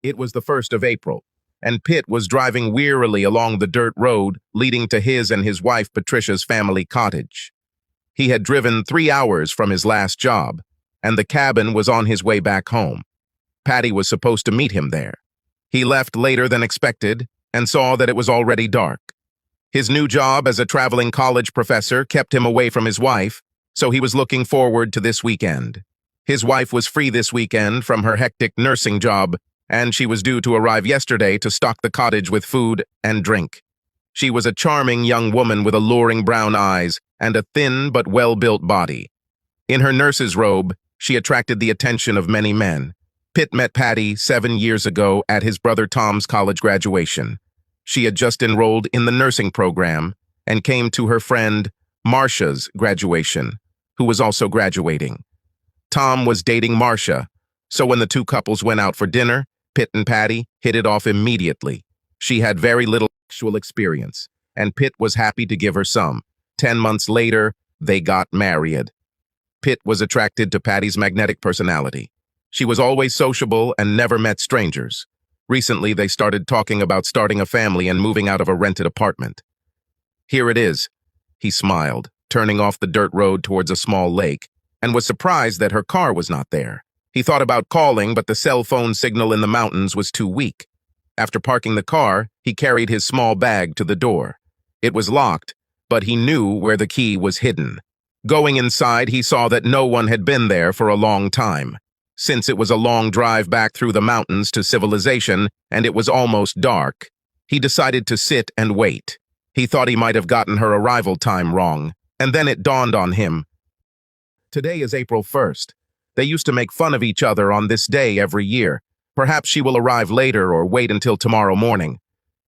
It was the 1st of April, and Pitt was driving wearily along the dirt road leading to his and his wife Patricia's family cottage. He had driven 3 hours from his last job, and the cabin was on his way back home. Patty was supposed to meet him there. He left later than expected and saw that it was already dark. His new job as a traveling college professor kept him away from his wife, so he was looking forward to this weekend. His wife was free this weekend from her hectic nursing job, and she was due to arrive yesterday to stock the cottage with food and drink. She was a charming young woman with alluring brown eyes and a thin but well-built body. In her nurse's robe, she attracted the attention of many men. Pitt met Patty 7 years ago at his brother Tom's college graduation. She had just enrolled in the nursing program and came to her friend Marcia's graduation, who was also graduating. Tom was dating Marcia, so when the two couples went out for dinner, Pitt and Patty hit it off immediately. She had very little sexual experience, and Pitt was happy to give her some. 10 months later, they got married. Pitt was attracted to Patty's magnetic personality. She was always sociable and never met strangers. Recently, they started talking about starting a family and moving out of a rented apartment. Here it is, he smiled, turning off the dirt road towards a small lake, and was surprised that her car was not there. He thought about calling, but the cell phone signal in the mountains was too weak. After parking the car, he carried his small bag to the door. It was locked, but he knew where the key was hidden. Going inside, he saw that no one had been there for a long time. Since it was a long drive back through the mountains to civilization, and it was almost dark, he decided to sit and wait. He thought he might have gotten her arrival time wrong, and then it dawned on him. Today is April 1st. They used to make fun of each other on this day every year. Perhaps she will arrive later or wait until tomorrow morning.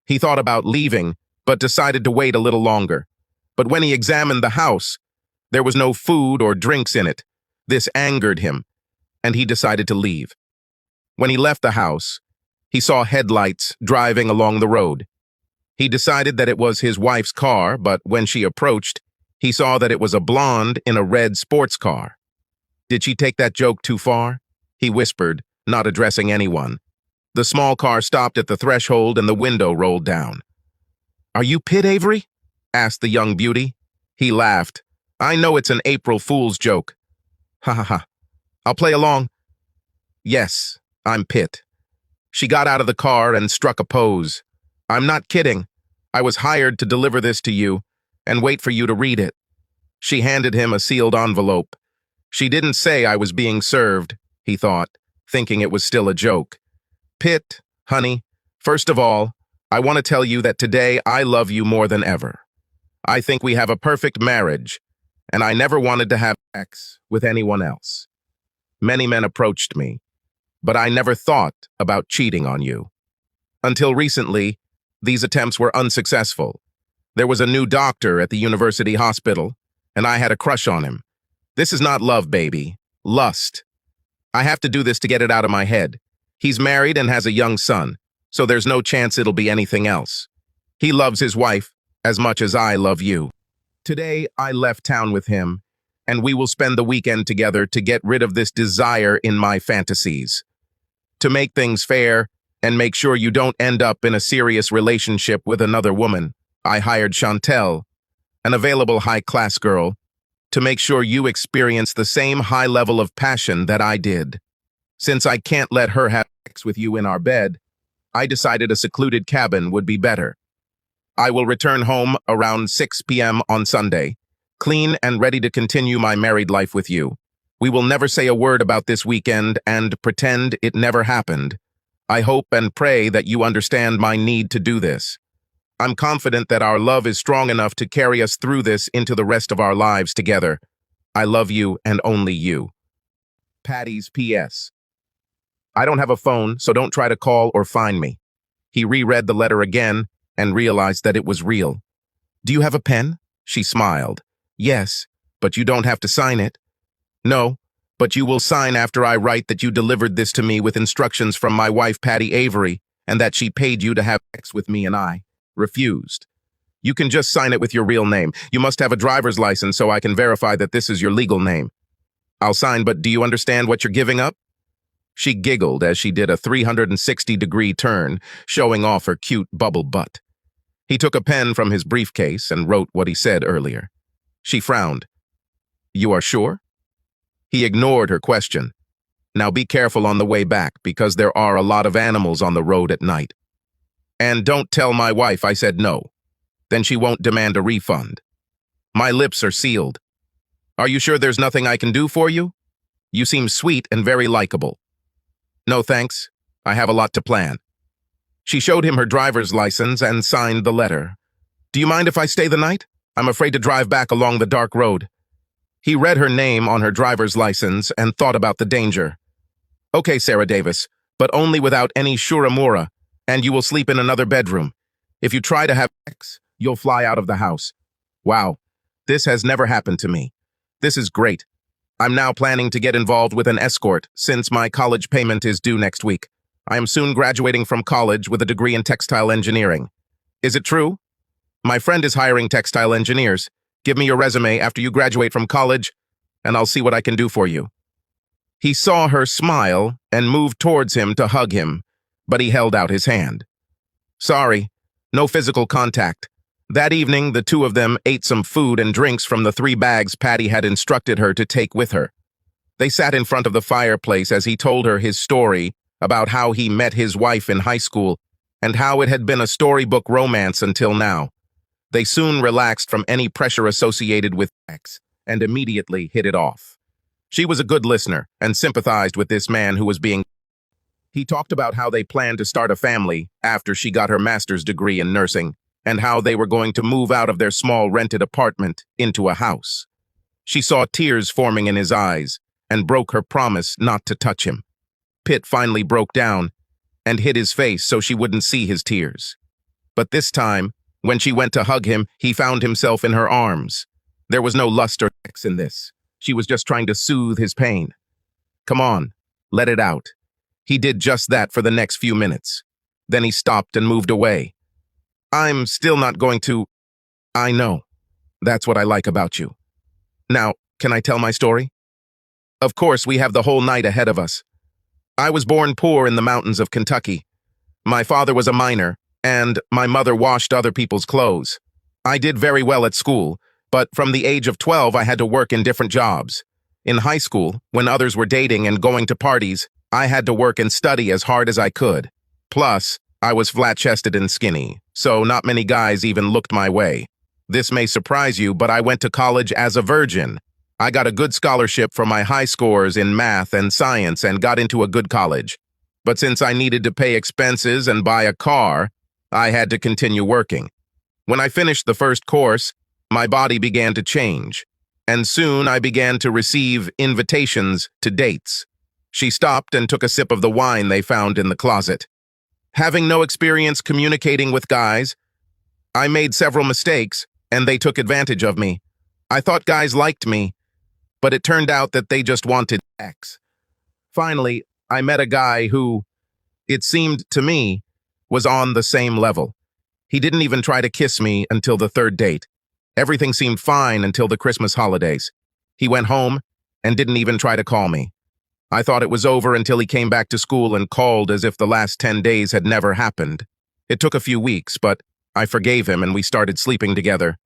He thought about leaving, but decided to wait a little longer. But when he examined the house, there was no food or drinks in it. This angered him, and he decided to leave. When he left the house, he saw headlights driving along the road. He decided that it was his wife's car, but when she approached, he saw that it was a blonde in a red sports car. Did she take that joke too far? He whispered, not addressing anyone. The small car stopped at the threshold and the window rolled down. "Are you Pitt Avery?" asked the young beauty. He laughed. "I know it's an April Fool's joke." "Ha ha ha. I'll play along." "Yes, I'm Pitt." She got out of the car and struck a pose. "I'm not kidding. I was hired to deliver this to you and wait for you to read it." She handed him a sealed envelope. She didn't say I was being served, he thought, thinking it was still a joke. "Pitt, honey, first of all, I want to tell you that today I love you more than ever. I think we have a perfect marriage, and I never wanted to have sex with anyone else. Many men approached me, but I never thought about cheating on you. Until recently, these attempts were unsuccessful. There was a new doctor at the university hospital, and I had a crush on him. This is not love, baby. Lust. I have to do this to get it out of my head. He's married and has a young son, so there's no chance it'll be anything else. He loves his wife as much as I love you. Today, I left town with him, and we will spend the weekend together to get rid of this desire in my fantasies. To make things fair and make sure you don't end up in a serious relationship with another woman, I hired Chantel, an available high-class girl, to make sure you experience the same high level of passion that I did. Since I can't let her have sex with you in our bed, I decided a secluded cabin would be better. I will return home around 6 p.m. on Sunday, clean and ready to continue my married life with you. We will never say a word about this weekend and pretend it never happened. I hope and pray that you understand my need to do this. I'm confident that our love is strong enough to carry us through this into the rest of our lives together. I love you and only you. Patty's P.S. I don't have a phone, so don't try to call or find me. He reread the letter again and realized that it was real. Do you have a pen? She smiled. Yes, but you don't have to sign it. No, but you will sign after I write that you delivered this to me with instructions from my wife Patty Avery and that she paid you to have sex with me and I refused. You can just sign it with your real name. You must have a driver's license so I can verify that this is your legal name. I'll sign, but do you understand what you're giving up? She giggled as she did a 360-degree turn, showing off her cute bubble butt. He took a pen from his briefcase and wrote what he said earlier. She frowned. "You are sure?" He ignored her question. "Now be careful on the way back, because there are a lot of animals on the road at night. And don't tell my wife I said no. Then she won't demand a refund. My lips are sealed. Are you sure there's nothing I can do for you? You seem sweet and very likable." "No thanks. I have a lot to plan." She showed him her driver's license and signed the letter. "Do you mind if I stay the night? I'm afraid to drive back along the dark road." He read her name on her driver's license and thought about the danger. "Okay, Sarah Davis, but only without any shuramura, and you will sleep in another bedroom. If you try to have sex, you'll fly out of the house." Wow, this has never happened to me. This is great. I'm now planning to get involved with an escort since my college payment is due next week. I am soon graduating from college with a degree in textile engineering. Is it true? My friend is hiring textile engineers. Give me your resume after you graduate from college, and I'll see what I can do for you. He saw her smile and moved towards him to hug him, but he held out his hand. Sorry, no physical contact. That evening, the two of them ate some food and drinks from the 3 bags Patty had instructed her to take with her. They sat in front of the fireplace as he told her his story about how he met his wife in high school and how it had been a storybook romance until now. They soon relaxed from any pressure associated with sex and immediately hit it off. She was a good listener and sympathized with this man who was being. He talked about how they planned to start a family after she got her master's degree in nursing and how they were going to move out of their small rented apartment into a house. She saw tears forming in his eyes and broke her promise not to touch him. Pitt finally broke down and hid his face so she wouldn't see his tears. But this time, when she went to hug him, he found himself in her arms. There was no lust or sex in this. She was just trying to soothe his pain. Come on, let it out. He did just that for the next few minutes. Then he stopped and moved away. I'm still not going to. I know. That's what I like about you. Now, can I tell my story? Of course, we have the whole night ahead of us. I was born poor in the mountains of Kentucky. My father was a miner, and my mother washed other people's clothes. I did very well at school, but from the age of 12, I had to work in different jobs. In high school, when others were dating and going to parties, I had to work and study as hard as I could. Plus, I was flat-chested and skinny, so not many guys even looked my way. This may surprise you, but I went to college as a virgin. I got a good scholarship for my high scores in math and science and got into a good college. But since I needed to pay expenses and buy a car, I had to continue working. When I finished the first course, my body began to change, and soon I began to receive invitations to dates. She stopped and took a sip of the wine they found in the closet. Having no experience communicating with guys, I made several mistakes, and they took advantage of me. I thought guys liked me, but it turned out that they just wanted sex. Finally, I met a guy who, it seemed to me, was on the same level. He didn't even try to kiss me until the 3rd date. Everything seemed fine until the Christmas holidays. He went home and didn't even try to call me. I thought it was over until he came back to school and called as if the last 10 days had never happened. It took a few weeks, but I forgave him and we started sleeping together.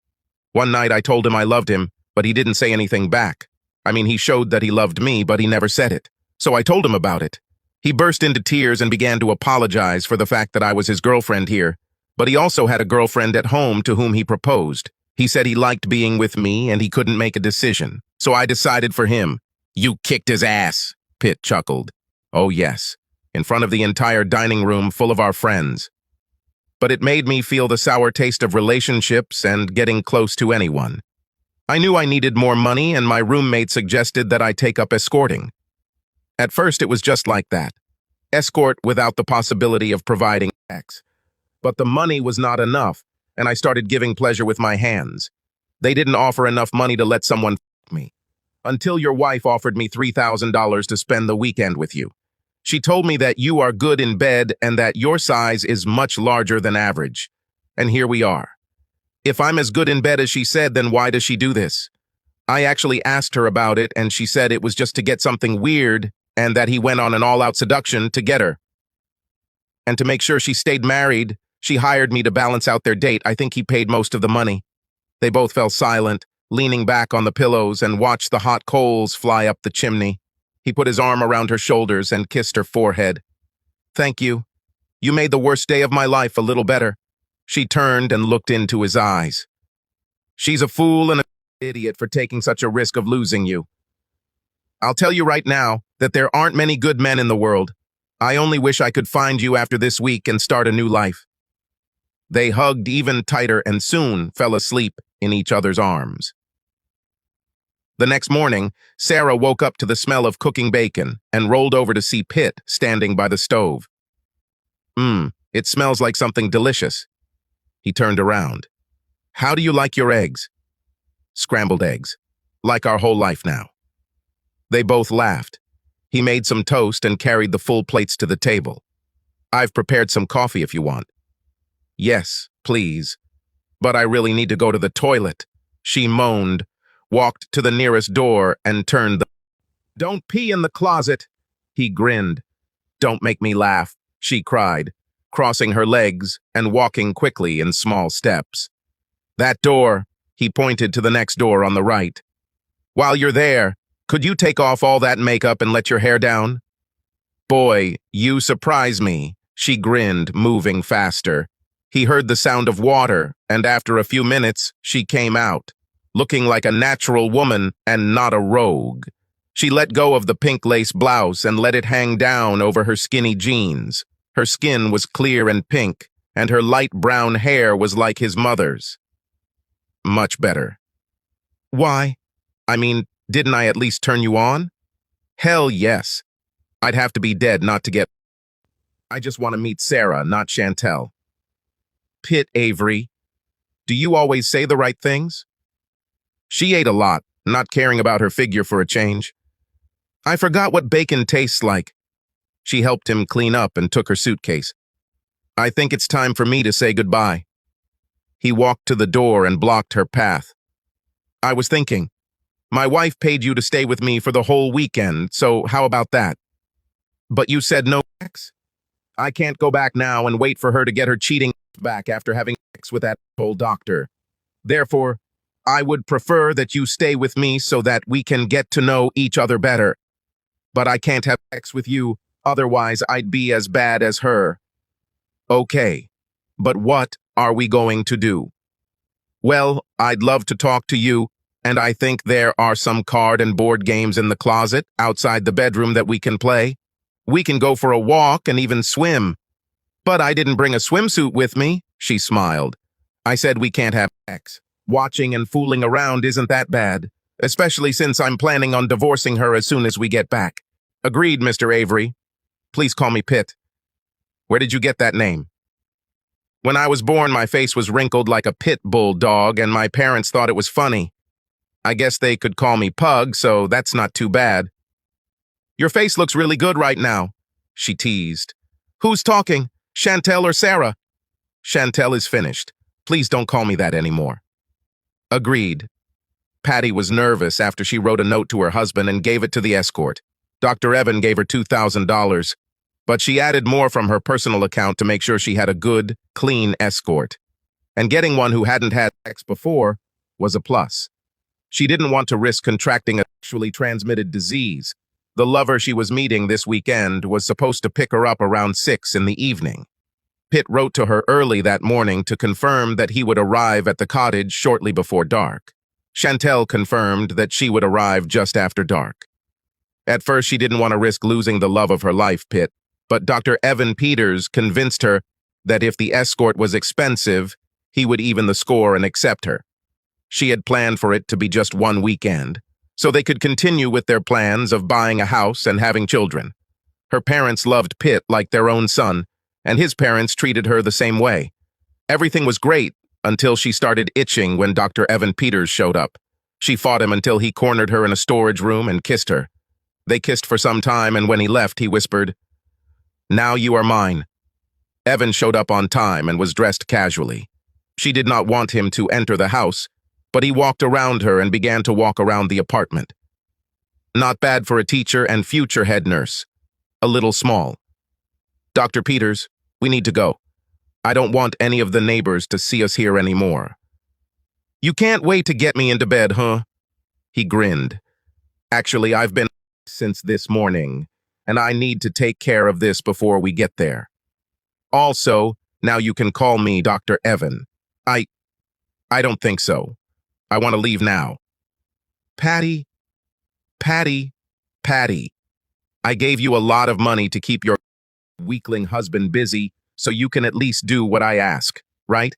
One night I told him I loved him, but he didn't say anything back. I mean, he showed that he loved me, but he never said it. So I told him about it. He burst into tears and began to apologize for the fact that I was his girlfriend here, but he also had a girlfriend at home to whom he proposed. He said he liked being with me and he couldn't make a decision, so I decided for him. You kicked his ass, Pitt chuckled. Oh yes, in front of the entire dining room full of our friends. But it made me feel the sour taste of relationships and getting close to anyone. I knew I needed more money and my roommate suggested that I take up escorting. At first it was just like that. Escort without the possibility of providing sex. But the money was not enough, and I started giving pleasure with my hands. They didn't offer enough money to let someone f me. Until your wife offered me $3,000 to spend the weekend with you. She told me that you are good in bed and that your size is much larger than average. And here we are. If I'm as good in bed as she said, then why does she do this? I actually asked her about it, and she said it was just to get something weird and that he went on an all-out seduction to get her. And to make sure she stayed married, she hired me to balance out their date. I think he paid most of the money. They both fell silent, leaning back on the pillows, and watched the hot coals fly up the chimney. He put his arm around her shoulders and kissed her forehead. "Thank you. You made the worst day of my life a little better." She turned and looked into his eyes. "She's a fool and an idiot for taking such a risk of losing you. I'll tell you right now that there aren't many good men in the world. I only wish I could find you after this week and start a new life." They hugged even tighter and soon fell asleep in each other's arms. The next morning, Sarah woke up to the smell of cooking bacon and rolled over to see Pitt standing by the stove. It smells like something delicious." He turned around. "How do you like your eggs?" "Scrambled eggs. Like our whole life now." They both laughed. He made some toast and carried the full plates to the table. "I've prepared some coffee if you want." "Yes, please. But I really need to go to the toilet," she moaned, walked to the nearest door and turned the— "Don't pee in the closet." He grinned. "Don't make me laugh," she cried, crossing her legs and walking quickly in small steps. "That door," he pointed to the next door on the right. "While you're there, could you take off all that makeup and let your hair down?" "Boy, you surprise me," she grinned, moving faster. He heard the sound of water, and after a few minutes, she came out, looking like a natural woman and not a rogue. She let go of the pink lace blouse and let it hang down over her skinny jeans. Her skin was clear and pink, and her light brown hair was like his mother's. "Much better." "Why? I mean, didn't I at least turn you on?" "Hell yes. I'd have to be dead not to get— I just want to meet Sarah, not Chantel." "Pitt Avery, do you always say the right things?" She ate a lot, not caring about her figure for a change. "I forgot what bacon tastes like." She helped him clean up and took her suitcase. "I think it's time for me to say goodbye." He walked to the door and blocked her path. "I was thinking, my wife paid you to stay with me for the whole weekend, so how about that?" "But you said no sex." "I can't go back now and wait for her to get her cheating back after having sex with that old doctor. Therefore, I would prefer that you stay with me so that we can get to know each other better. But I can't have sex with you, otherwise I'd be as bad as her." "Okay, but what are we going to do?" "Well, I'd love to talk to you, and I think there are some card and board games in the closet outside the bedroom that we can play. We can go for a walk and even swim." "But I didn't bring a swimsuit with me," she smiled. "I said we can't have sex. Watching and fooling around isn't that bad, especially since I'm planning on divorcing her as soon as we get back." "Agreed, Mr. Avery. Please call me Pitt." "Where did you get that name?" "When I was born, my face was wrinkled like a pit bull dog, and my parents thought it was funny. I guess they could call me Pug, so that's not too bad." "Your face looks really good right now," she teased. "Who's talking, Chantel or Sarah?" "Chantel is finished. Please don't call me that anymore." Agreed. Patty was nervous after she wrote a note to her husband and gave it to the escort. Dr. Evan gave her $2,000, but she added more from her personal account to make sure she had a good, clean escort. And getting one who hadn't had sex before was a plus. She didn't want to risk contracting a sexually transmitted disease. The lover she was meeting this weekend was supposed to pick her up around 6 in the evening. Pitt wrote to her early that morning to confirm that he would arrive at the cottage shortly before dark. Chantel confirmed that she would arrive just after dark. At first, she didn't want to risk losing the love of her life, Pitt, but Dr. Evan Peters convinced her that if the escort was expensive, he would even the score and accept her. She had planned for it to be just one weekend, so they could continue with their plans of buying a house and having children. Her parents loved Pitt like their own son, and his parents treated her the same way. Everything was great until she started itching when Dr. Evan Peters showed up. She fought him until he cornered her in a storage room and kissed her. They kissed for some time, and when he left, he whispered, "Now you are mine." Evan showed up on time and was dressed casually. She did not want him to enter the house, but he walked around her and began to walk around the apartment. Not bad for a teacher and future head nurse. A little small. Dr. Peters, we need to go. I don't want any of the neighbors to see us here anymore. You can't wait to get me into bed, huh? He grinned. Actually, I've been since this morning, and I need to take care of this before we get there. Also, now you can call me Dr. Evan. I don't think so. I want to leave now. Patty, Patty, Patty. I gave you a lot of money to keep your weakling husband busy, so you can at least do what I ask, right?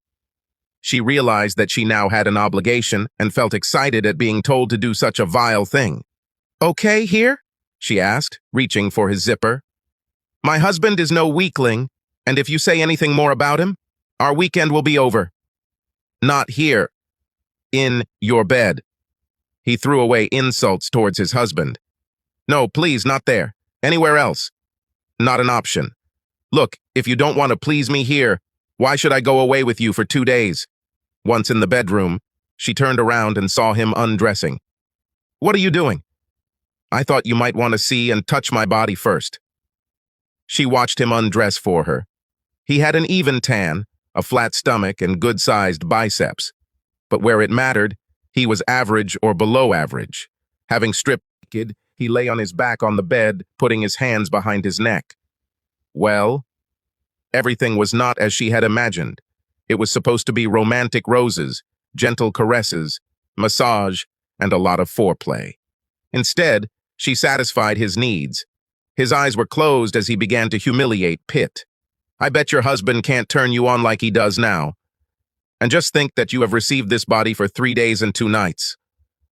She realized that she now had an obligation and felt excited at being told to do such a vile thing. Okay here? She asked, reaching for his zipper. My husband is no weakling, and if you say anything more about him, our weekend will be over. Not here. In your bed. He threw away insults towards his husband. No, please, not there. Anywhere else. Not an option. Look, if you don't want to please me here, why should I go away with you for 2 days? Once in the bedroom, she turned around and saw him undressing. What are you doing? I thought you might want to see and touch my body first. She watched him undress for her. He had an even tan, a flat stomach, and good-sized biceps. But where it mattered, he was average or below average. Having stripped naked, he lay on his back on the bed, putting his hands behind his neck. Well, everything was not as she had imagined. It was supposed to be romantic roses, gentle caresses, massage, and a lot of foreplay. Instead, she satisfied his needs. His eyes were closed as he began to humiliate Pitt. I bet your husband can't turn you on like he does now. And just think that you have received this body for 3 days and 2 nights.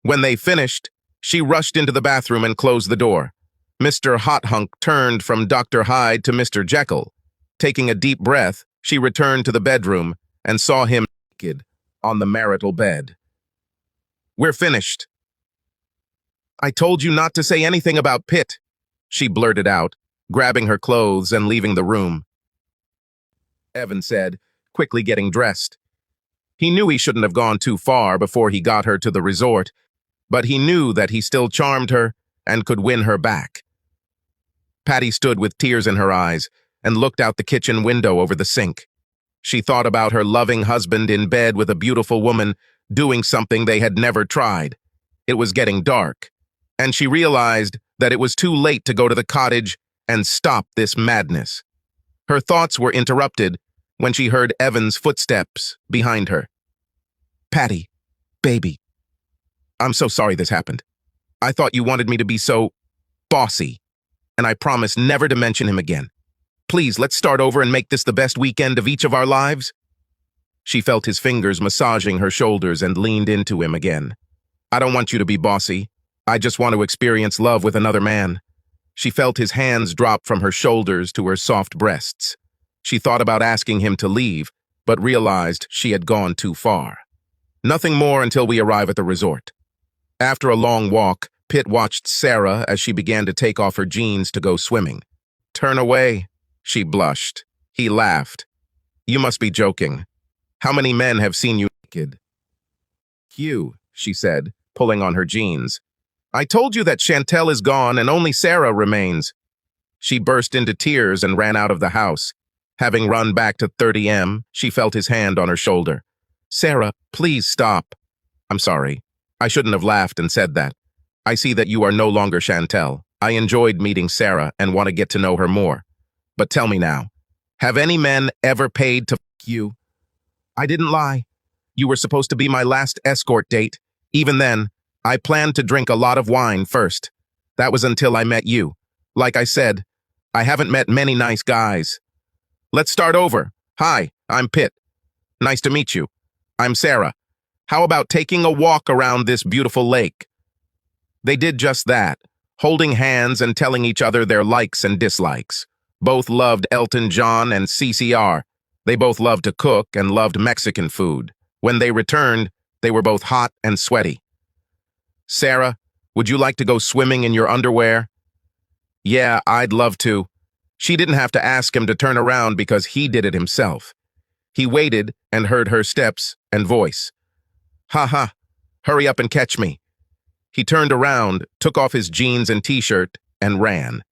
When they finished, she rushed into the bathroom and closed the door. Mr. Hot Hunk turned from Dr. Hyde to Mr. Jekyll. Taking a deep breath, she returned to the bedroom and saw him naked on the marital bed. We're finished. I told you not to say anything about Pitt, she blurted out, grabbing her clothes and leaving the room. Evan said, quickly getting dressed. He knew he shouldn't have gone too far before he got her to the resort, but he knew that he still charmed her and could win her back. Patty stood with tears in her eyes and looked out the kitchen window over the sink. She thought about her loving husband in bed with a beautiful woman doing something they had never tried. It was getting dark, and she realized that it was too late to go to the cottage and stop this madness. Her thoughts were interrupted when she heard Evan's footsteps behind her. Patty, baby, I'm so sorry this happened. I thought you wanted me to be so bossy, and I promise never to mention him again. Please, let's start over and make this the best weekend of each of our lives. She felt his fingers massaging her shoulders and leaned into him again. I don't want you to be bossy. I just want to experience love with another man. She felt his hands drop from her shoulders to her soft breasts. She thought about asking him to leave, but realized she had gone too far. Nothing more until we arrive at the resort. After a long walk, Pitt watched Sarah as she began to take off her jeans to go swimming. Turn away, she blushed. He laughed. You must be joking. How many men have seen you naked? You, she said, pulling on her jeans. I told you that Chantel is gone and only Sarah remains. She burst into tears and ran out of the house. Having run back to 30M, she felt his hand on her shoulder. Sarah, please stop. I'm sorry. I shouldn't have laughed and said that. I see that you are no longer Chantel. I enjoyed meeting Sarah and want to get to know her more. But tell me now, have any men ever paid to f you? I didn't lie. You were supposed to be my last escort date. Even then, I planned to drink a lot of wine first. That was until I met you. Like I said, I haven't met many nice guys. Let's start over. Hi, I'm Pitt. Nice to meet you. I'm Sarah. How about taking a walk around this beautiful lake? They did just that, holding hands and telling each other their likes and dislikes. Both loved Elton John and CCR. They both loved to cook and loved Mexican food. When they returned, they were both hot and sweaty. Sarah, would you like to go swimming in your underwear? Yeah, I'd love to. She didn't have to ask him to turn around because he did it himself. He waited and heard her steps and voice. Ha ha, hurry up and catch me. He turned around, took off his jeans and t-shirt, and ran.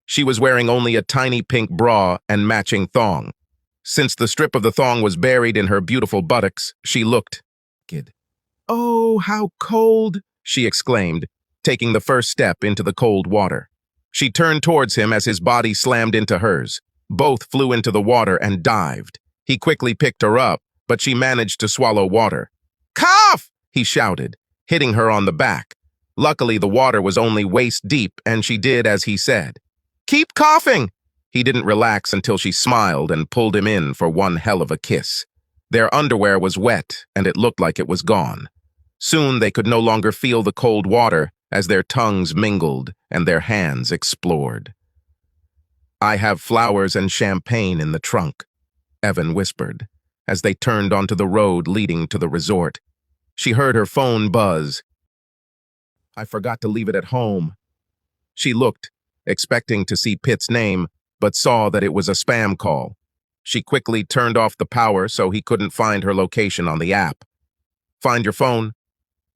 She was wearing only a tiny pink bra and matching thong. Since the strip of the thong was buried in her beautiful buttocks, she looked naked. "Oh, how cold!" she exclaimed, taking the first step into the cold water. She turned towards him as his body slammed into hers. Both flew into the water and dived. He quickly picked her up, but she managed to swallow water. "Cough!" he shouted, hitting her on the back. Luckily, the water was only waist deep, and she did as he said. "Keep coughing!" He didn't relax until she smiled and pulled him in for one hell of a kiss. Their underwear was wet, and it looked like it was gone. Soon they could no longer feel the cold water as their tongues mingled and their hands explored. "I have flowers and champagne in the trunk," Evan whispered, as they turned onto the road leading to the resort. She heard her phone buzz. "I forgot to leave it at home." She looked, expecting to see Pitt's name, but saw that it was a spam call. She quickly turned off the power so he couldn't find her location on the app. "Find your phone."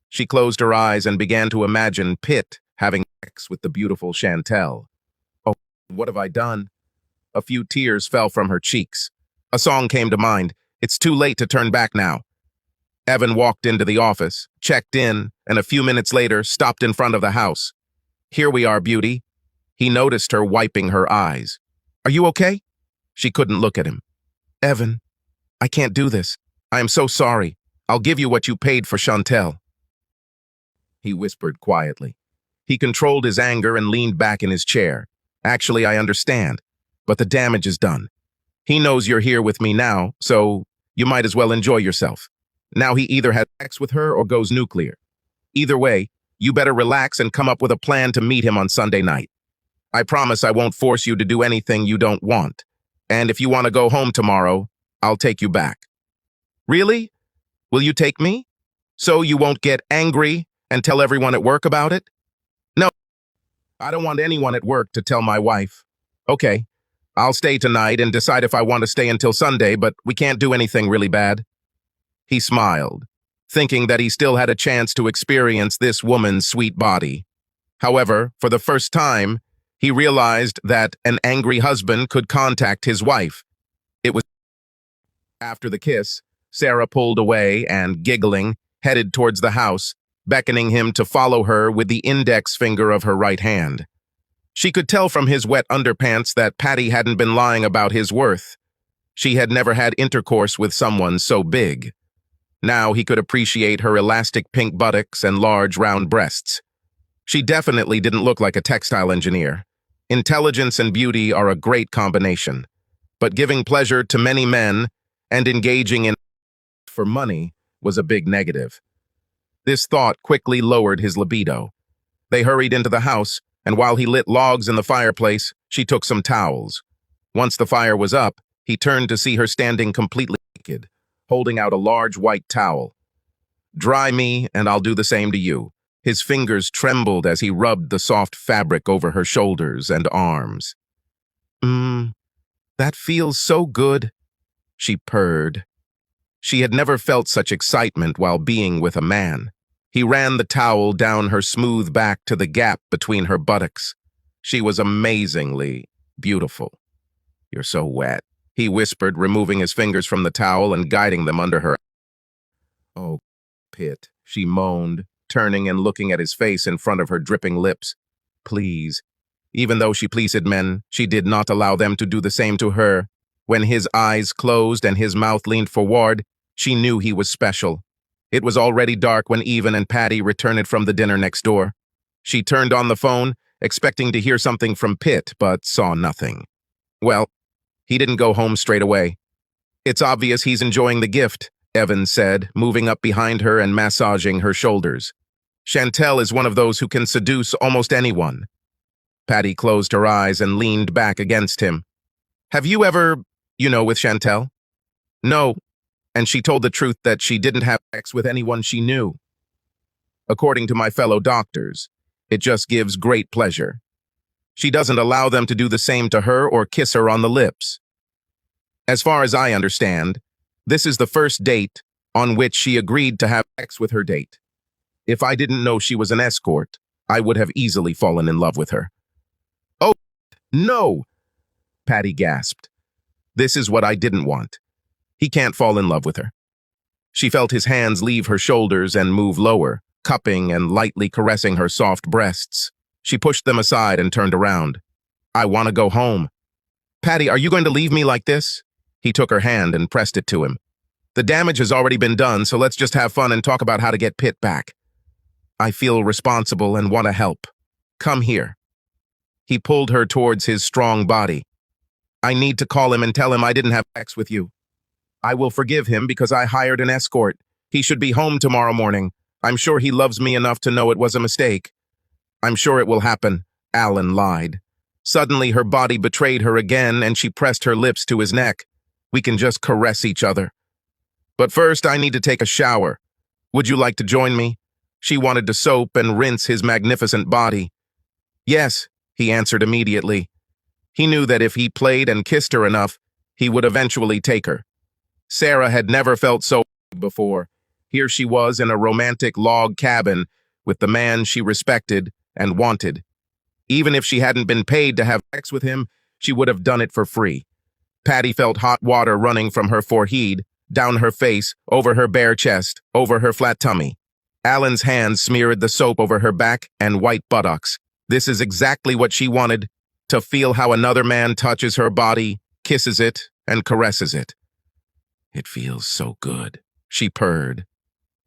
She closed her eyes and began to imagine Pitt having sex with the beautiful Chantel. Oh, what have I done? A few tears fell from her cheeks. A song came to mind. It's too late to turn back now. Evan walked into the office, checked in, and a few minutes later stopped in front of the house. "Here we are, beauty." He noticed her wiping her eyes. "Are you okay?" She couldn't look at him. "Evan, I can't do this. I am so sorry. I'll give you what you paid for Chantel." He whispered quietly. He controlled his anger and leaned back in his chair. "Actually, I understand, but the damage is done. He knows you're here with me now, so you might as well enjoy yourself. Now he either has sex with her or goes nuclear. Either way, you better relax and come up with a plan to meet him on Sunday night. I promise I won't force you to do anything you don't want. And if you want to go home tomorrow, I'll take you back." "Really? Will you take me? So you won't get angry and tell everyone at work about it?" "No, I don't want anyone at work to tell my wife." "Okay, I'll stay tonight and decide if I want to stay until Sunday, but we can't do anything really bad." He smiled, thinking that he still had a chance to experience this woman's sweet body. However, for the first time, he realized that an angry husband could contact his wife. It was after the kiss, Sarah pulled away and, giggling, headed towards the house, beckoning him to follow her with the index finger of her right hand. She could tell from his wet underpants that Patty hadn't been lying about his worth. She had never had intercourse with someone so big. Now he could appreciate her elastic pink buttocks and large round breasts. She definitely didn't look like a textile engineer. Intelligence and beauty are a great combination, but giving pleasure to many men and engaging in for money was a big negative. This thought quickly lowered his libido. They hurried into the house, and while he lit logs in the fireplace, she took some towels. Once the fire was up, he turned to see her standing completely naked, holding out a large white towel. "Dry me, and I'll do the same to you." His fingers trembled as he rubbed the soft fabric over her shoulders and arms. That feels so good," she purred. She had never felt such excitement while being with a man. He ran the towel down her smooth back to the gap between her buttocks. She was amazingly beautiful. "You're so wet," he whispered, removing his fingers from the towel and guiding them under her. "Oh, Pitt," she moaned, turning and looking at his face in front of her dripping lips. "Please." Even though she pleased men, she did not allow them to do the same to her. When his eyes closed and his mouth leaned forward, she knew he was special. It was already dark when Evan and Patty returned from the dinner next door. She turned on the phone, expecting to hear something from Pitt, but saw nothing. Well, he didn't go home straight away. "It's obvious he's enjoying the gift," Evan said, moving up behind her and massaging her shoulders. "Chantel is one of those who can seduce almost anyone." Patty closed her eyes and leaned back against him. "Have you ever, with Chantel?" "No," and she told the truth that she didn't have sex with anyone she knew. "According to my fellow doctors, it just gives great pleasure. She doesn't allow them to do the same to her or kiss her on the lips. As far as I understand, this is the first date on which she agreed to have sex with her date." If I didn't know she was an escort, I would have easily fallen in love with her. Oh, no, Patty gasped. This is what I didn't want. He can't fall in love with her. She felt his hands leave her shoulders and move lower, cupping and lightly caressing her soft breasts. She pushed them aside and turned around. I want to go home. Patty, are you going to leave me like this? He took her hand and pressed it to him. The damage has already been done, so let's just have fun and talk about how to get Pitt back. I feel responsible and want to help. Come here. He pulled her towards his strong body. I need to call him and tell him I didn't have sex with you. I will forgive him because I hired an escort. He should be home tomorrow morning. I'm sure he loves me enough to know it was a mistake. I'm sure it will happen, Alan lied. Suddenly her body betrayed her again and she pressed her lips to his neck. We can just caress each other. But first I need to take a shower. Would you like to join me? She wanted to soap and rinse his magnificent body. Yes, he answered immediately. He knew that if he played and kissed her enough, he would eventually take her. Sarah had never felt so before. Here she was in a romantic log cabin with the man she respected and wanted. Even if she hadn't been paid to have sex with him, she would have done it for free. Patty felt hot water running from her forehead, down her face, over her bare chest, over her flat tummy. Alan's hands smeared the soap over her back and white buttocks. This is exactly what she wanted, to feel how another man touches her body, kisses it, and caresses it. It feels so good, she purred.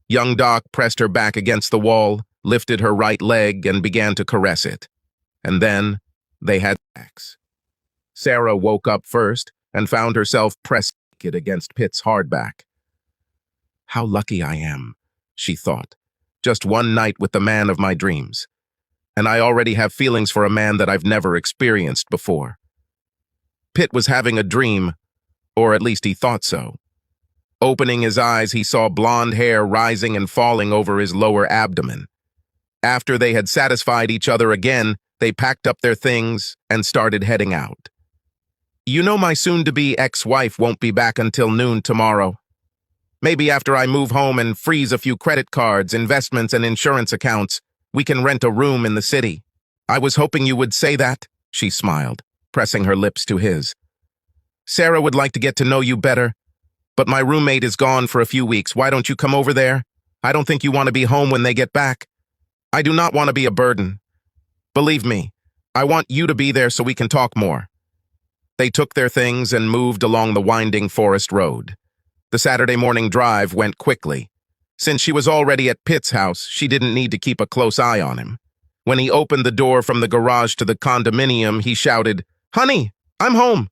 Young Doc pressed her back against the wall, lifted her right leg, and began to caress it. And then they had sex. Sarah woke up first and found herself pressed naked against Pitt's hardback. How lucky I am, she thought. Just one night with the man of my dreams. And I already have feelings for a man that I've never experienced before. Pitt was having a dream, or at least he thought so. Opening his eyes, he saw blonde hair rising and falling over his lower abdomen. After they had satisfied each other again, they packed up their things and started heading out. You know my soon-to-be ex-wife won't be back until noon tomorrow. Maybe after I move home and freeze a few credit cards, investments, and insurance accounts, we can rent a room in the city. I was hoping you would say that, she smiled, pressing her lips to his. Sarah would like to get to know you better, but my roommate is gone for a few weeks. Why don't you come over there? I don't think you want to be home when they get back. I do not want to be a burden. Believe me, I want you to be there so we can talk more. They took their things and moved along the winding forest road. The Saturday morning drive went quickly. Since she was already at Pitt's house, she didn't need to keep a close eye on him. When he opened the door from the garage to the condominium, he shouted, "Honey, I'm home."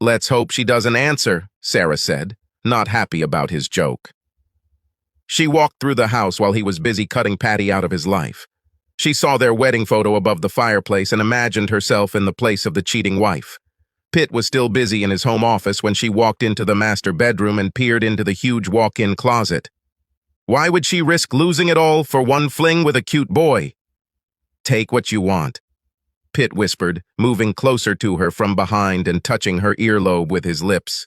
Let's hope she doesn't answer, Sarah said, not happy about his joke. She walked through the house while he was busy cutting Patty out of his life. She saw their wedding photo above the fireplace and imagined herself in the place of the cheating wife. Pitt was still busy in his home office when she walked into the master bedroom and peered into the huge walk-in closet. Why would she risk losing it all for one fling with a cute boy? Take what you want, Pitt whispered, moving closer to her from behind and touching her earlobe with his lips.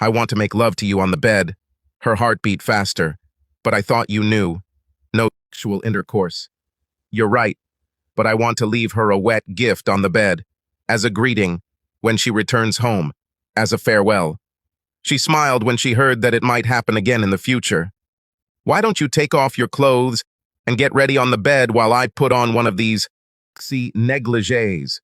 I want to make love to you on the bed. Her heart beat faster. But I thought you knew. No sexual intercourse. You're right, but I want to leave her a wet gift on the bed, as a greeting, when she returns home, as a farewell. She smiled when she heard that it might happen again in the future. Why don't you take off your clothes and get ready on the bed while I put on one of these sexy negligées?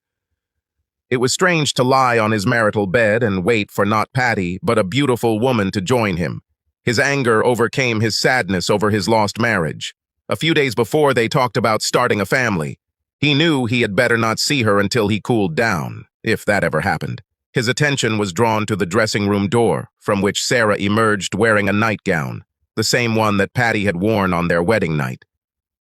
It was strange to lie on his marital bed and wait for not Patty, but a beautiful woman to join him. His anger overcame his sadness over his lost marriage. A few days before, they talked about starting a family. He knew he had better not see her until he cooled down, if that ever happened. His attention was drawn to the dressing room door, from which Sarah emerged wearing a nightgown, the same one that Patty had worn on their wedding night.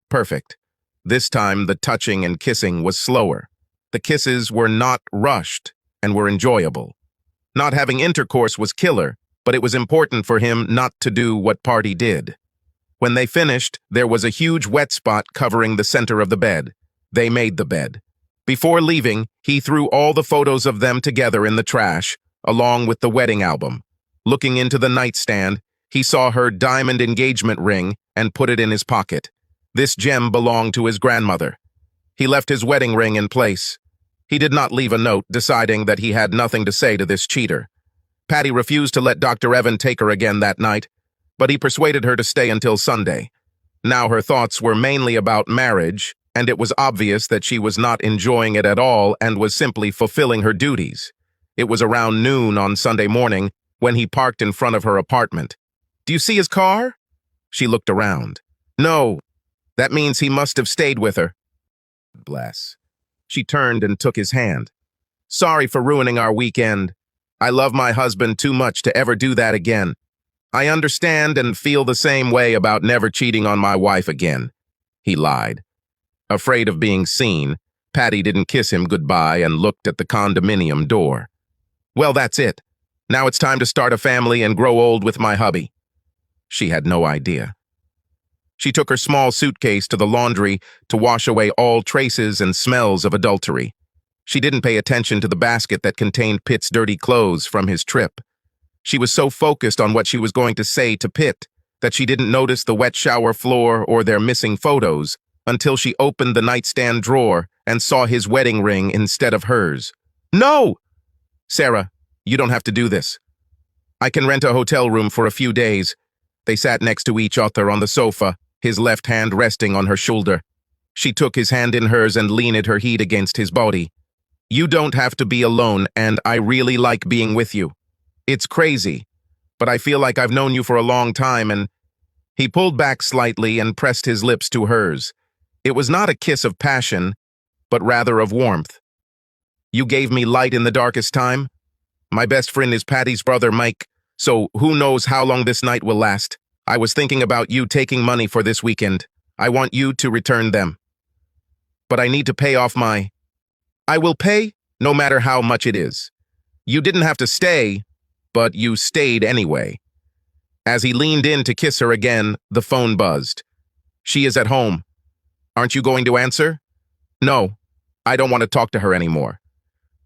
Perfect. This time, the touching and kissing was slower. The kisses were not rushed and were enjoyable. Not having intercourse was killer, but it was important for him not to do what Patty did. When they finished, there was a huge wet spot covering the center of the bed. They made the bed. Before leaving, he threw all the photos of them together in the trash, along with the wedding album. Looking into the nightstand, He saw her diamond engagement ring and put it in his pocket. This gem belonged to his grandmother. He left his wedding ring in place. He did not leave a note, deciding that he had nothing to say to this cheater. Patty refused to let Dr. Evan take her again that night, but he persuaded her to stay until Sunday. Now her thoughts were mainly about marriage, and it was obvious that she was not enjoying it at all and was simply fulfilling her duties. It was around noon on Sunday morning when he parked in front of her apartment. "Do you see his car?" She looked around. "No. That means he must have stayed with her." Bless. She turned and took his hand. "Sorry for ruining our weekend. I love my husband too much to ever do that again. I understand and feel the same way about never cheating on my wife again." He lied. Afraid of being seen, Patty didn't kiss him goodbye and looked at the condominium door. "Well, that's it. Now it's time to start a family and grow old with my hubby." She had no idea. She took her small suitcase to the laundry to wash away all traces and smells of adultery. She didn't pay attention to the basket that contained Pitt's dirty clothes from his trip. She was so focused on what she was going to say to Pitt that she didn't notice the wet shower floor or their missing photos until she opened the nightstand drawer and saw his wedding ring instead of hers. "No!" "Sarah, you don't have to do this. I can rent a hotel room for a few days." They sat next to each other on the sofa, his left hand resting on her shoulder. She took his hand in hers and leaned her head against his body. "You don't have to be alone, and I really like being with you. It's crazy, but I feel like I've known you for a long time," and he pulled back slightly and pressed his lips to hers. It was not a kiss of passion, but rather of warmth. "You gave me light in the darkest time. My best friend is Patty's brother, Mike, so who knows how long this night will last. I was thinking about you taking money for this weekend. I want you to return them. But I need to pay off my... I will pay, no matter how much it is. You didn't have to stay, but you stayed anyway." As he leaned in to kiss her again, the phone buzzed. "She is at home. Aren't you going to answer?" "No, I don't want to talk to her anymore."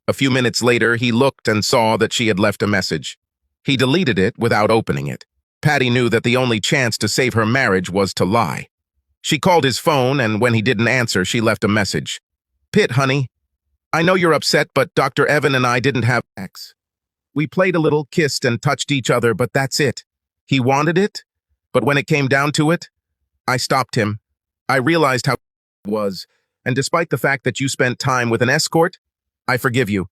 A few minutes later, he looked and saw that she had left a message. He deleted it without opening it. Patty knew that the only chance to save her marriage was to lie. She called his phone, and when he didn't answer, she left a message. "Pitt, honey, I know you're upset, but Dr. Evan and I didn't have sex. We played a little, kissed, and touched each other, but that's it. He wanted it, but when it came down to it, I stopped him. I realized how it was, and despite the fact that you spent time with an escort, I forgive you.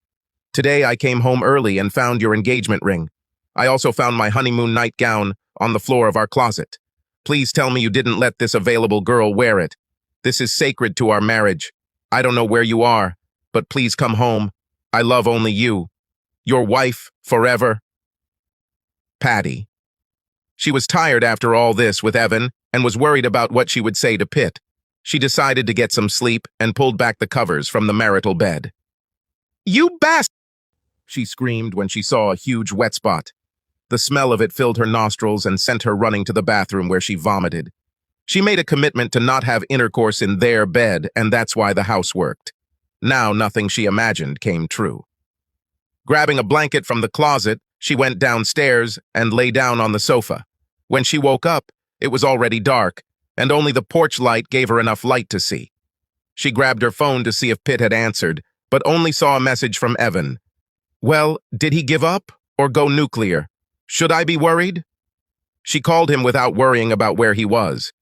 Today I came home early and found your engagement ring. I also found my honeymoon nightgown on the floor of our closet. Please tell me you didn't let this available girl wear it. This is sacred to our marriage. I don't know where you are, but please come home. I love only you. Your wife forever. Patty." She was tired after all this with Evan and was worried about what she would say to Pitt. She decided to get some sleep and pulled back the covers from the marital bed. "You bastard!" she screamed when she saw a huge wet spot. The smell of it filled her nostrils and sent her running to the bathroom where she vomited. She made a commitment to not have intercourse in their bed, and that's why the house worked. Now nothing she imagined came true. Grabbing a blanket from the closet, she went downstairs and lay down on the sofa. When she woke up, it was already dark, and only the porch light gave her enough light to see. She grabbed her phone to see if Pitt had answered, but only saw a message from Evan. "Well, did he give up or go nuclear? Should I be worried?" She called him without worrying about where he was.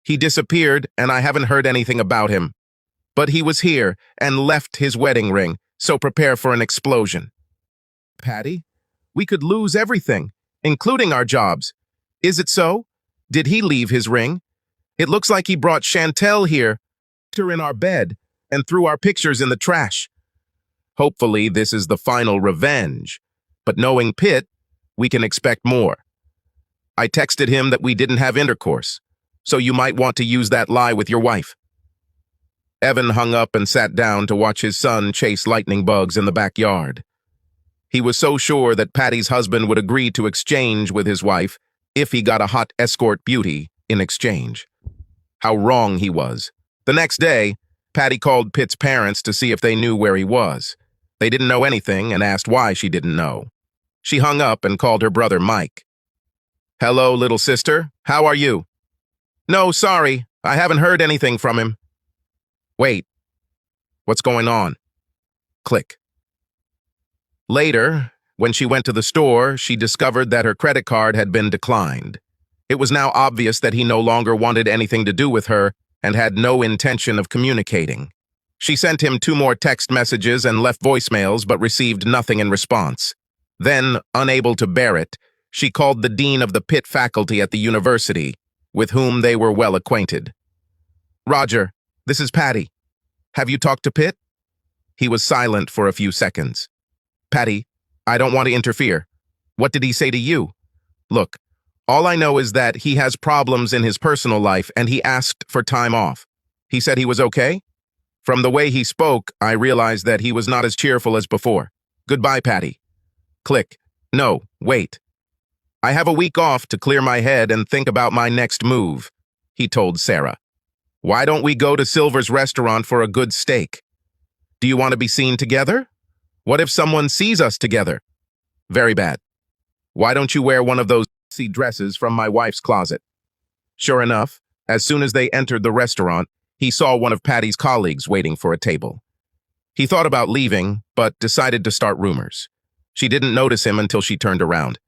"He disappeared, and I haven't heard anything about him. But he was here and left his wedding ring, so prepare for an explosion." "Patty, we could lose everything, including our jobs. Is it so? Did he leave his ring? It looks like he brought Chantel here, put her in our bed, and threw our pictures in the trash. Hopefully this is the final revenge, but knowing Pitt, we can expect more. I texted him that we didn't have intercourse, so you might want to use that lie with your wife." Evan hung up and sat down to watch his son chase lightning bugs in the backyard. He was so sure that Patty's husband would agree to exchange with his wife if he got a hot escort beauty in exchange. How wrong he was. The next day, Patty called Pitt's parents to see if they knew where he was. They didn't know anything and asked why she didn't know. She hung up and called her brother Mike. Hello, little sister. How are you? No, sorry. I haven't heard anything from him. Wait. What's going on? Click. Later, when she went to the store, she discovered that her credit card had been declined. It was now obvious that he no longer wanted anything to do with her and had no intention of communicating. She sent him 2 more text messages and left voicemails but received nothing in response. Then, unable to bear it, she called the dean of the Pitt faculty at the university, with whom they were well acquainted. Roger, this is Patty. Have you talked to Pitt? He was silent for a few seconds. Patty, I don't want to interfere. What did he say to you? Look, all I know is that he has problems in his personal life and he asked for time off. He said he was okay? From the way he spoke, I realized that he was not as cheerful as before. Goodbye, Patty. Click. No, wait. I have a week off to clear my head and think about my next move, he told Sarah. Why don't we go to Silver's restaurant for a good steak? Do you want to be seen together? What if someone sees us together? Very bad. Why don't you wear one of those sexy dresses from my wife's closet? Sure enough, as soon as they entered the restaurant, he saw one of Patty's colleagues waiting for a table. He thought about leaving, but decided to start rumors. She didn't notice him until she turned around.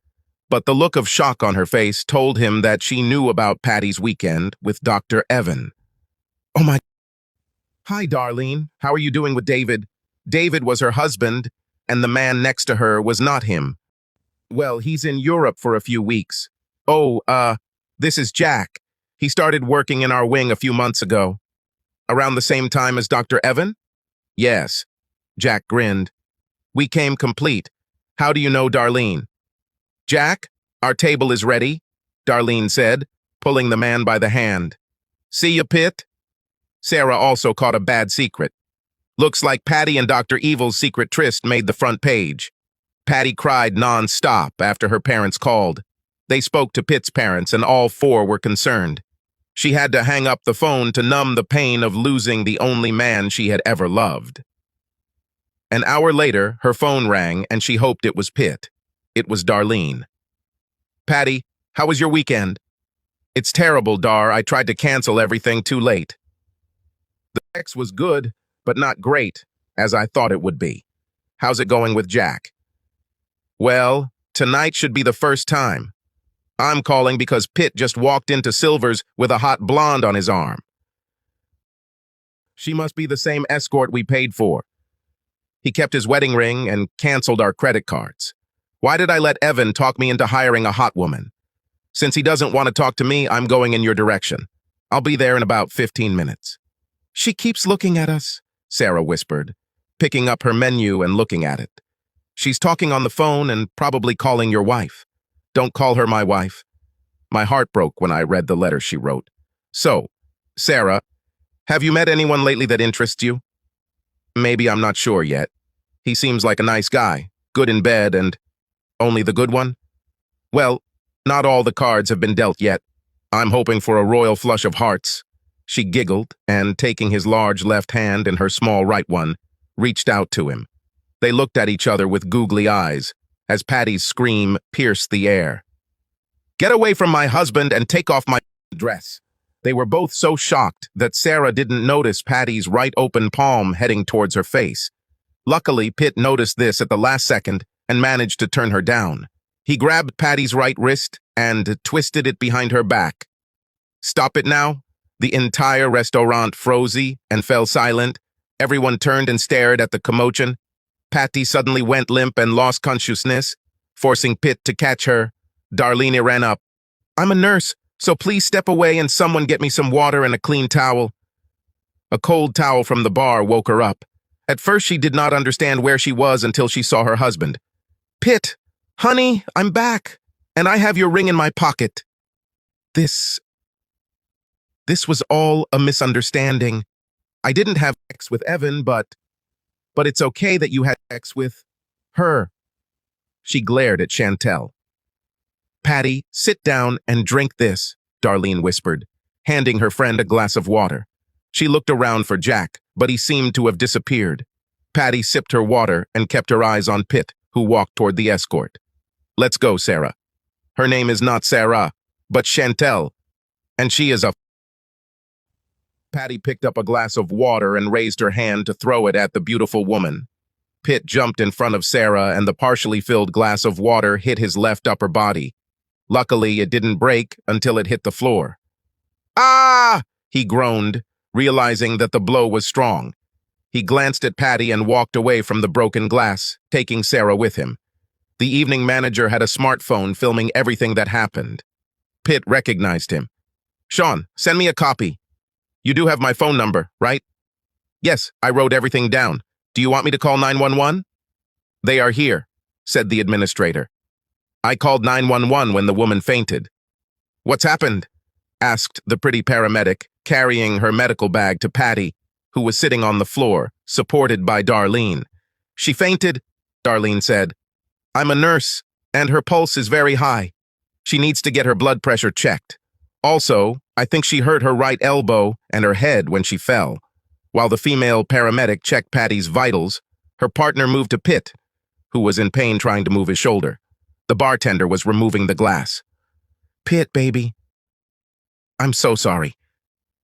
But the look of shock on her face told him that she knew about Patty's weekend with Dr. Evan. Oh my... Hi, Darlene. How are you doing with David? David was her husband, and the man next to her was not him. Well, he's in Europe for a few weeks. Oh, this is Jack. He started working in our wing a few months ago. Around the same time as Dr. Evan? Yes. Jack grinned. We came complete. How do you know Darlene? Jack, our table is ready, Darlene said, pulling the man by the hand. See ya, Pitt? Sarah also caught a bad secret. Looks like Patty and Dr. Evil's secret tryst made the front page. Patty cried non-stop after her parents called. They spoke to Pitt's parents and all 4 were concerned. She had to hang up the phone to numb the pain of losing the only man she had ever loved. An hour later, her phone rang and she hoped it was Pitt. It was Darlene. Patty, how was your weekend? It's terrible, Dar. I tried to cancel everything too late. The sex was good, but not great, as I thought it would be. How's it going with Jack? Well, tonight should be the first time. I'm calling because Pitt just walked into Silver's with a hot blonde on his arm. She must be the same escort we paid for. He kept his wedding ring and canceled our credit cards. Why did I let Evan talk me into hiring a hot woman? Since he doesn't want to talk to me, I'm going in your direction. I'll be there in about 15 minutes. She keeps looking at us, Sarah whispered, picking up her menu and looking at it. She's talking on the phone and probably calling your wife. Don't call her my wife. My heart broke when I read the letter she wrote. So, Sarah, have you met anyone lately that interests you? Maybe, I'm not sure yet. He seems like a nice guy, good in bed and... Only the good one? Well, not all the cards have been dealt yet. I'm hoping for a royal flush of hearts. She giggled and, taking his large left hand in her small right one, reached out to him. They looked at each other with googly eyes as Patty's scream pierced the air. Get away from my husband and take off my dress. They were both so shocked that Sarah didn't notice Patty's right open palm heading towards her face. Luckily, Pitt noticed this at the last second and managed to turn her down. He grabbed Patty's right wrist and twisted it behind her back. Stop it now. The entire restaurant froze and fell silent. Everyone turned and stared at the commotion. Patty suddenly went limp and lost consciousness, forcing Pitt to catch her. Darlene ran up. I'm a nurse, so please step away and someone get me some water and a clean towel. A cold towel from the bar woke her up. At first, she did not understand where she was until she saw her husband. Pitt, honey, I'm back, and I have your ring in my pocket. This was all a misunderstanding. I didn't have sex with Evan, but it's okay that you had sex with her. She glared at Chantel. Patty, sit down and drink this, Darlene whispered, handing her friend a glass of water. She looked around for Jack, but he seemed to have disappeared. Patty sipped her water and kept her eyes on Pitt, who walked toward the escort. Let's go, Sarah. Her name is not Sarah, but Chantel, and she is a... Patty picked up a glass of water and raised her hand to throw it at the beautiful woman. Pitt jumped in front of Sarah, and the partially filled glass of water hit his left upper body. Luckily, it didn't break until it hit the floor. "Ah!" he groaned, realizing that the blow was strong. He glanced at Patty and walked away from the broken glass, taking Sarah with him. The evening manager had a smartphone filming everything that happened. Pitt recognized him. "Sean, send me a copy. You do have my phone number, right?" "Yes, I wrote everything down. Do you want me to call 911? "They are here," said the administrator. "I called 911 when the woman fainted." "What's happened?" asked the pretty paramedic, carrying her medical bag to Patty, who was sitting on the floor, supported by Darlene. "She fainted," Darlene said. "I'm a nurse, and her pulse is very high. She needs to get her blood pressure checked. Also, I think she hurt her right elbow and her head when she fell." While the female paramedic checked Patty's vitals, her partner moved to Pitt, who was in pain trying to move his shoulder. The bartender was removing the glass. "Pitt, baby. I'm so sorry.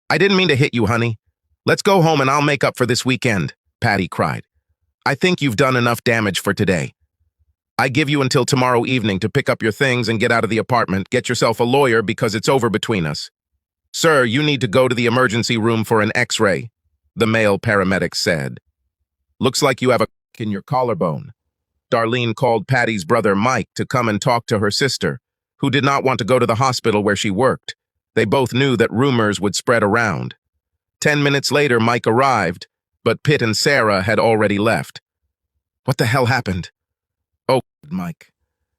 I didn't mean to hit you, honey. Let's go home and I'll make up for this weekend," Patty cried. "I think you've done enough damage for today. I give you until tomorrow evening to pick up your things and get out of the apartment. Get yourself a lawyer because it's over between us." "Sir, you need to go to the emergency room for an X-ray," the male paramedic said. "Looks like you have a in your collarbone." Darlene called Patty's brother Mike to come and talk to her sister, who did not want to go to the hospital where she worked. They both knew that rumors would spread around. 10 minutes later, Mike arrived, but Pitt and Sarah had already left. "What the hell happened?" "Oh, Mike.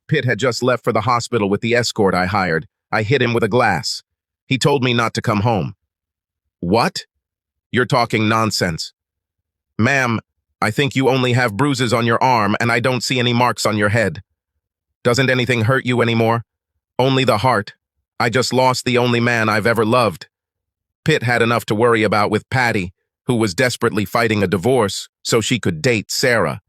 Pitt had just left for the hospital with the escort I hired. I hit him with a glass. He told me not to come home." "What? You're talking nonsense." "Ma'am, I think you only have bruises on your arm and I don't see any marks on your head. Doesn't anything hurt you anymore?" "Only the heart. I just lost the only man I've ever loved." Pitt had enough to worry about with Patty, who was desperately fighting a divorce so she could date Sarah.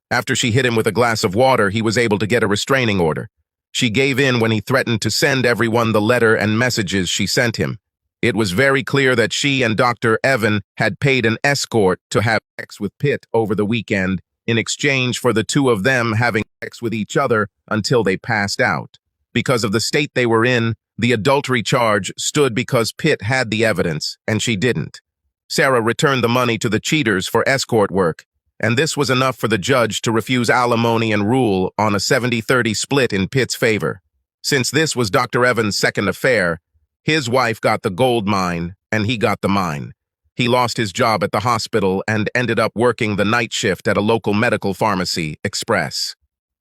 After she hit him with a glass of water, he was able to get a restraining order. She gave in when he threatened to send everyone the letter and messages she sent him. It was very clear that she and Dr. Evan had paid an escort to have sex with Pitt over the weekend in exchange for the two of them having sex with each other until they passed out. Because of the state they were in, the adultery charge stood because Pitt had the evidence and she didn't. Sarah returned the money to the cheaters for escort work, and this was enough for the judge to refuse alimony and rule on a 70-30 split in Pitt's favor. Since this was Dr. Evans' second affair, his wife got the gold mine and he got the mine. He lost his job at the hospital and ended up working the night shift at a local medical pharmacy, Express.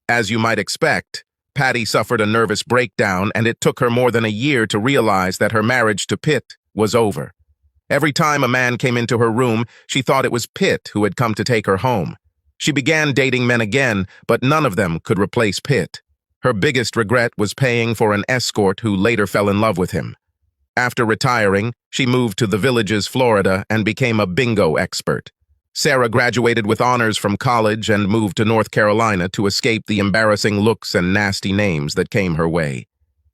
As you might expect, Patty suffered a nervous breakdown, and it took her more than a year to realize that her marriage to Pitt was over. Every time a man came into her room, she thought it was Pitt who had come to take her home. She began dating men again, but none of them could replace Pitt. Her biggest regret was paying for an escort who later fell in love with him. After retiring, she moved to the Villages, Florida, and became a bingo expert. Sarah graduated with honors from college and moved to North Carolina to escape the embarrassing looks and nasty names that came her way.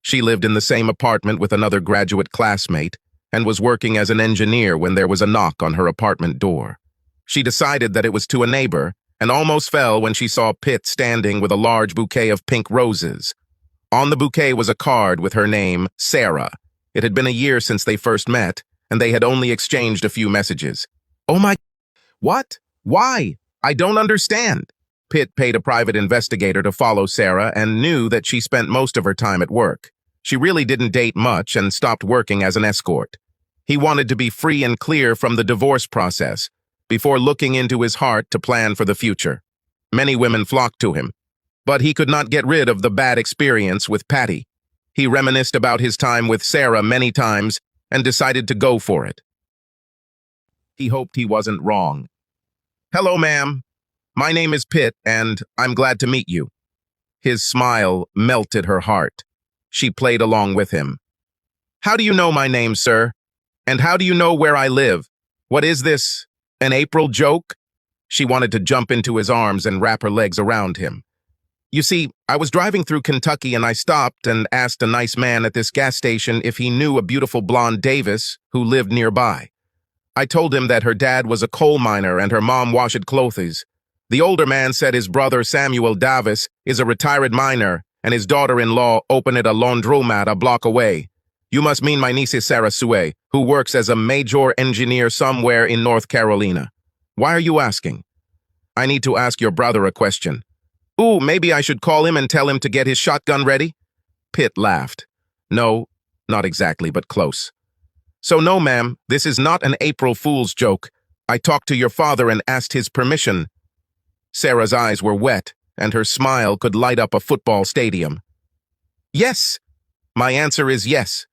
She lived in the same apartment with another graduate classmate and was working as an engineer when there was a knock on her apartment door. She decided that it was to a neighbor and almost fell when she saw Pitt standing with a large bouquet of pink roses. On the bouquet was a card with her name, Sarah. It had been a year since they first met, and they had only exchanged a few messages. "Oh my... What? Why? I don't understand." Pitt paid a private investigator to follow Sarah and knew that she spent most of her time at work. She really didn't date much and stopped working as an escort. He wanted to be free and clear from the divorce process before looking into his heart to plan for the future. Many women flocked to him, but he could not get rid of the bad experience with Patty. He reminisced about his time with Sarah many times and decided to go for it. He hoped he wasn't wrong. "Hello, ma'am. My name is Pitt, and I'm glad to meet you." His smile melted her heart. She played along with him. "How do you know my name, sir? And how do you know where I live? What is this, an April joke?" She wanted to jump into his arms and wrap her legs around him. You see, I was driving through Kentucky and I stopped and asked a nice man at this gas station if he knew a beautiful blonde Davis who lived nearby. I told him that her dad was a coal miner and her mom washed clothes. The older man said his brother Samuel Davis is a retired miner and his daughter-in-law opened a laundromat a block away. You must mean my niece Sarah Sue, who works as a major engineer somewhere in North Carolina. Why are you asking? I need to ask your brother a question. Ooh, maybe I should call him and tell him to get his shotgun ready? Pitt laughed. No, not exactly, but close. So no, ma'am, this is not an April Fool's joke. I talked to your father and asked his permission. Sarah's eyes were wet, and her smile could light up a football stadium. Yes, my answer is yes.